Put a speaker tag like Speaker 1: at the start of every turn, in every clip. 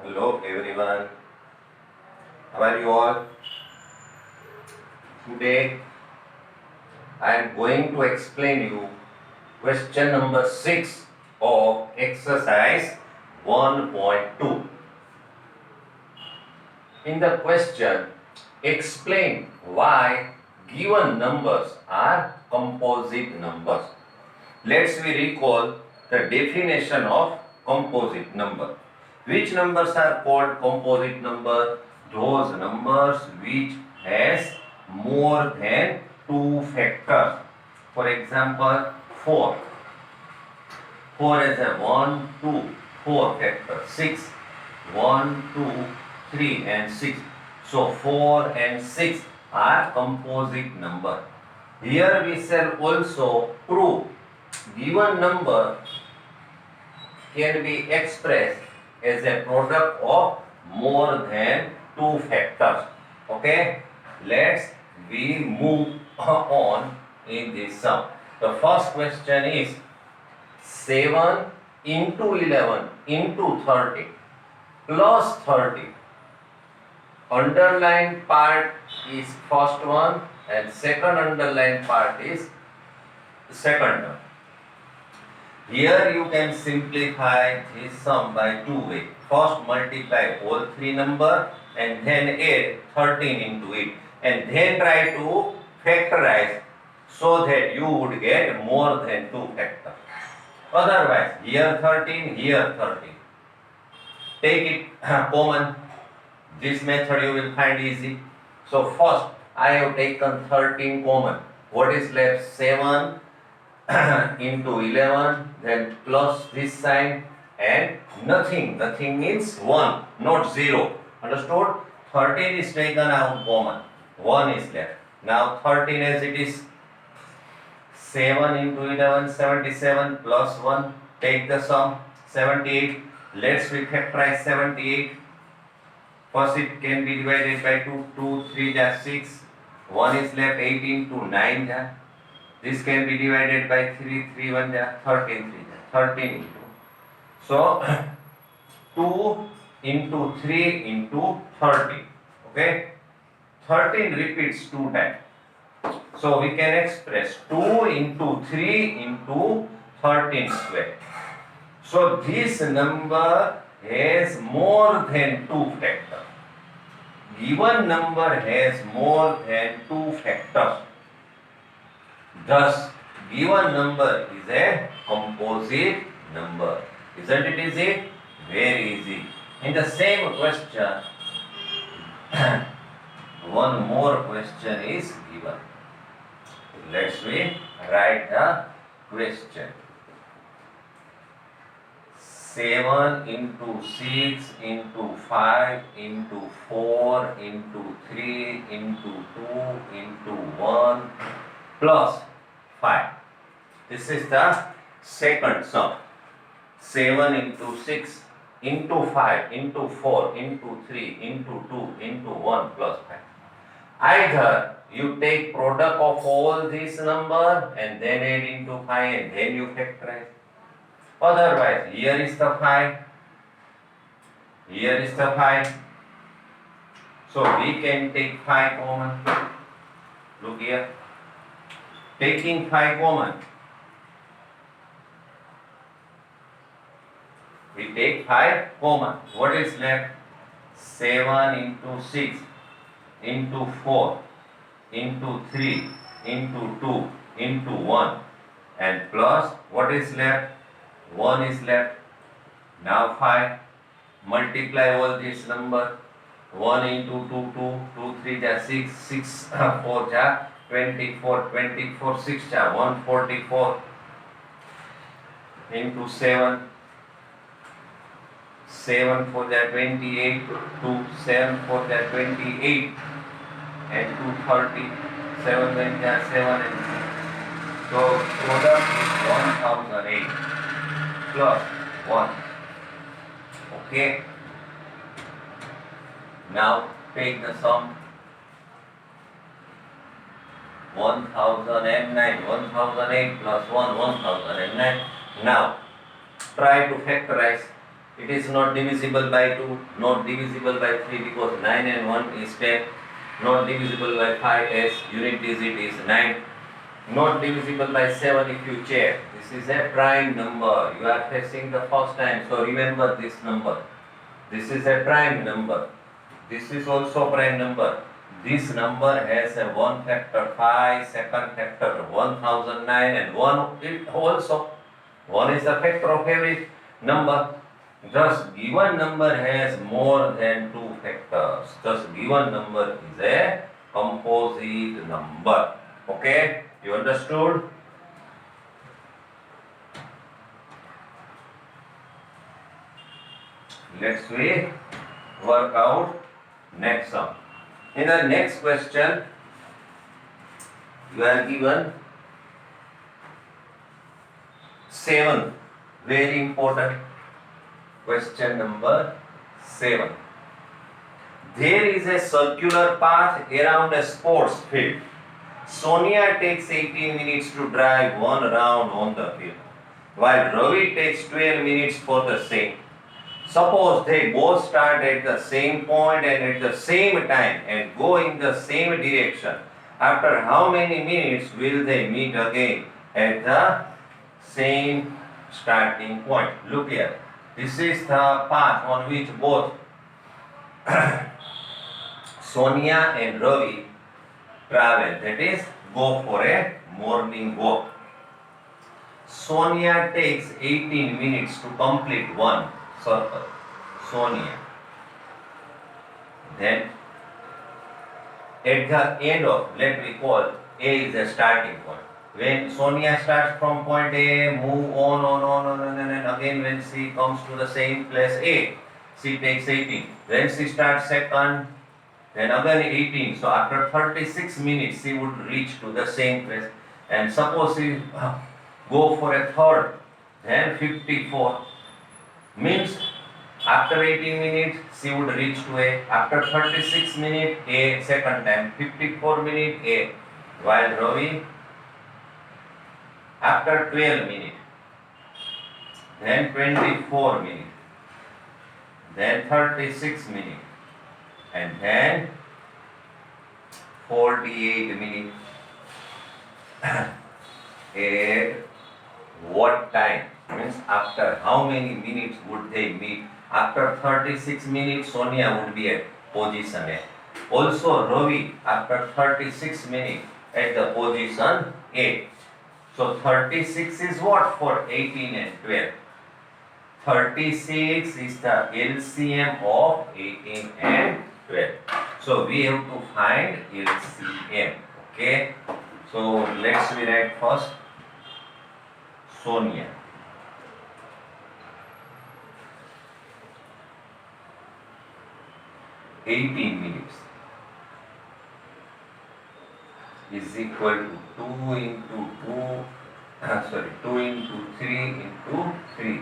Speaker 1: Hello everyone, how are you all? Today I am going to explain you question number 6 of exercise 1.2. In the question, explain why given numbers are composite numbers. Let's we recall the definition of composite number. Which numbers are called composite number? Those numbers which has more than two factors. For example, 4. 4 is a 1, 2, 4 factor. 6, 1, 2, 3 and 6. So 4 and 6 are composite number. Here we shall also prove given number can be expressed as a product of more than two factors. Okay, let's we move on in this sum. The first question is 7 into 11 into 30 plus 30. Underlined part is first one and second underlined part is second one. Here you can simplify this sum by two ways. First multiply all three numbers and then add 13 into it and then try to factorize so that you would get more than two factors. Otherwise, here 13, here 13. Take it common. This method you will find easy. So first I have taken 13 common. What is left? 7 into 11, then plus this sign and nothing. Nothing means 1, not 0. Understood? 13 is taken out common. 1 is left. Now 13 as it is. 7 into 11, 77 plus 1. Take the sum. 78. Let's refactorize 78. First it can be divided by 2. 2, 3 is 6. 1 is left. 18 to 9 is. This can be divided by 3, 3, 1, 13, 3, 13 into. So, 2 into 3 into 30. Okay? 13 repeats 2 times. So, we can express 2 into 3 into 13 square. So, this number has more than 2 factors. Given number has more than 2 factors. Thus, given number is a composite number. Isn't it easy? Very easy. In the same question, one more question is given. Let's we write the question. 7 into 6 into 5 into 4 into 3 into 2 into 1 plus 5. This is the second sum. 7 into 6 into 5 into 4 into 3 into 2 into 1 plus 5. Either you take product of all these number and then add into 5 and then you factorize. Otherwise, here is the 5. Here is the 5. So we can take 5 common. Look here. Taking 5 common, we take 5 common. What is left? 7 into 6 into 4 into 3 into 2 into 1 and plus what is left? 1 is left. Now 5. Multiply all this number. 1 into 2, 2, 2, 3 is 6, 6, 4 is 24, 24, 6 is 144 into 7, 7 4 is 28, 2, 7 4 is 28 and 2 30, 7 when is 7 and 3. So product is 1008 plus 1. Okay. Now take the sum. 1009, 1008 plus 1, 1009. Now try to factorize. It is not divisible by 2, not divisible by 3 because 9 and 1 is 10, not divisible by 5 as unit digit is 9, not divisible by 7 if you check. This is a prime number. You are facing the first time, so remember this number. This is a prime number. This is also prime number. This number has a 1 factor 5, second factor 1009 and 1 it also. 1 is the factor of every number. Thus given number has more than 2 factors. Thus given number is a composite number. Okay? You understood? Let's we work out next sum. In the next question, you are given 7. Very important. Question number 7. There is a circular path around a sports field. Sonia takes 18 minutes to drive one round on the field, while Ravi takes 12 minutes for the same. Suppose they both start at the same point and at the same time and go in the same direction. After how many minutes will they meet again at the same starting point? Look here. This is the path on which both Sonia and Ravi travel. That is, go for a morning walk. Sonia takes 18 minutes to complete one circle. Sonia. Then at the end of, let me call A is the starting point. When Sonia starts from point A, move on, and again when she comes to the same place A, she takes 18. Then she starts second, then again 18. So after 36 minutes, she would reach to the same place. And suppose she go for a third, then 54. Means after 18 minutes, she would reach to A. After 36 minutes, A second time. 54 minutes, A. While Ravi, after 12 minutes, then 24 minutes, then 36 minutes, and then 48 minutes. At what time? Means after how many minutes would they meet? After 36 minutes, Sonia would be at position A. Also, Ravi, after 36 minutes, at the position A. So 36 is what for 18 and 12? 36 is the LCM of 18 and 12. So we have to find LCM. Okay. So let's write first Sonia. (18 minutes) is equal to 2 into 2 into 3 into 3.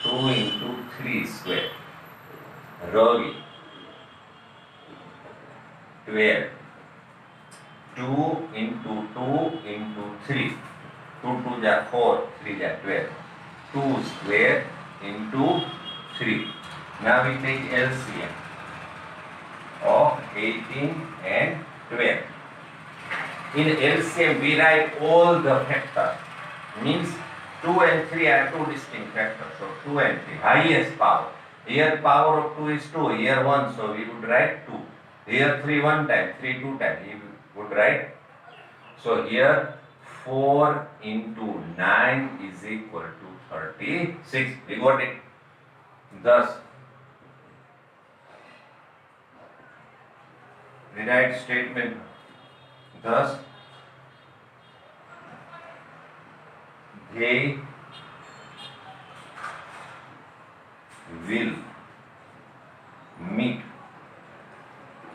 Speaker 1: 2 into 3 square. Ravi 12. 2 into 2 into 3. 2 2 ja 4, 3 ja 12. 2 square into 3. Now we take LCM of 18 and 12. In LCM we write all the factors. Means 2 and 3 are two distinct factors. So 2 and 3. Highest power. Here power of 2 is 2. Here 1. So we would write 2. Here 3 one time. 3 two times. We would write. So here 4 into 9 is equal to 36. We got it. Thus, rewrite statement. Thus, they will meet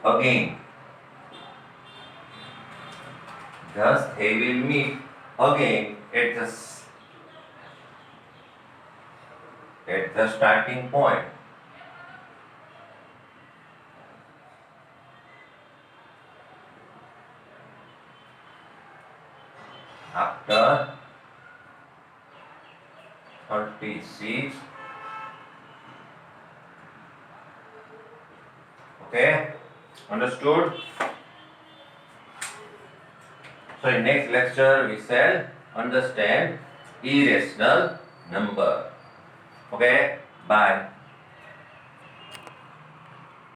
Speaker 1: again. Thus, they will meet again at the starting point. After 36 Okay, understood? So in next lecture we shall understand irrational number. Okay, bye.